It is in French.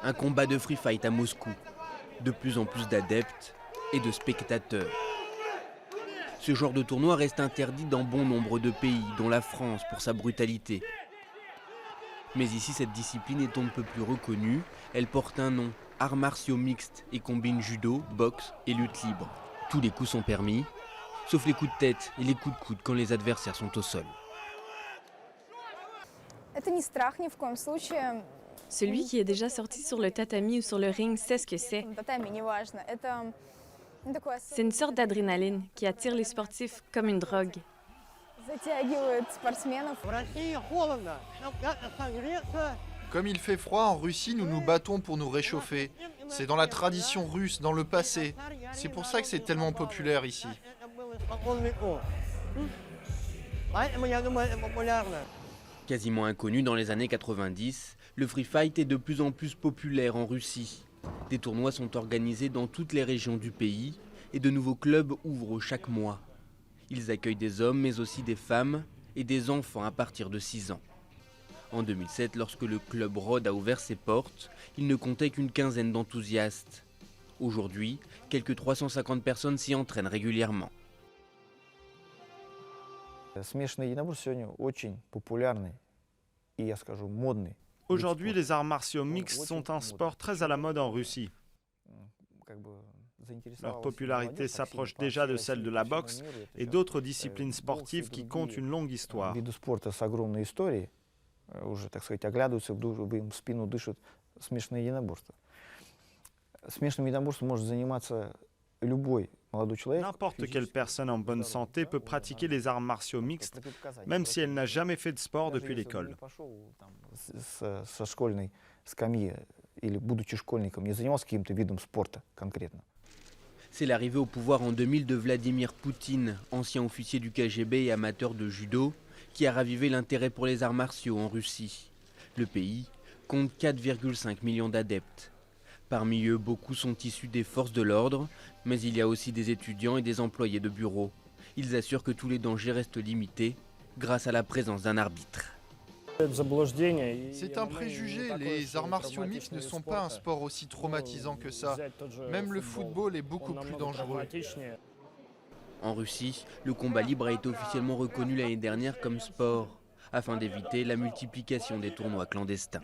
Un combat de free fight à Moscou. De plus en plus d'adeptes et de spectateurs. Ce genre de tournoi reste interdit dans bon nombre de pays, dont la France pour sa brutalité. Mais ici, cette discipline est on ne peut plus reconnue. Elle porte un nom, arts martiaux mixtes, et combine judo, boxe et lutte libre. Tous les coups sont permis, sauf les coups de tête et les coups de coude quand les adversaires sont au sol. Celui qui est déjà sorti sur le tatami ou sur le ring sait ce que c'est. C'est une sorte d'adrénaline qui attire les sportifs comme une drogue. Comme il fait froid en Russie, nous nous battons pour nous réchauffer. C'est dans la tradition russe, dans le passé. C'est pour ça que c'est tellement populaire ici. Quasiment inconnu dans les années 90, le free fight est de plus en plus populaire en Russie. Des tournois sont organisés dans toutes les régions du pays et de nouveaux clubs ouvrent chaque mois. Ils accueillent des hommes mais aussi des femmes et des enfants à partir de 6 ans. En 2007, lorsque le club Rod a ouvert ses portes, il ne comptait qu'une quinzaine d'enthousiastes. Aujourd'hui, quelques 350 personnes s'y entraînent régulièrement. Aujourd'hui, les arts martiaux mixtes sont un sport très à la mode en Russie. Leur popularité s'approche déjà de celle de la boxe et d'autres disciplines sportives qui comptent une longue histoire. N'importe quelle personne en bonne santé peut pratiquer les arts martiaux mixtes, même si elle n'a jamais fait de sport depuis l'école. C'est l'arrivée au pouvoir en 2000 de Vladimir Poutine, ancien officier du KGB et amateur de judo, qui a ravivé l'intérêt pour les arts martiaux en Russie. Le pays compte 4,5 millions d'adeptes. Parmi eux, beaucoup sont issus des forces de l'ordre, mais il y a aussi des étudiants et des employés de bureau. Ils assurent que tous les dangers restent limités grâce à la présence d'un arbitre. C'est un préjugé, les arts martiaux mixtes ne sont pas un sport aussi traumatisant que ça. Même le football est beaucoup plus dangereux. En Russie, le combat libre a été officiellement reconnu l'année dernière comme sport, afin d'éviter la multiplication des tournois clandestins.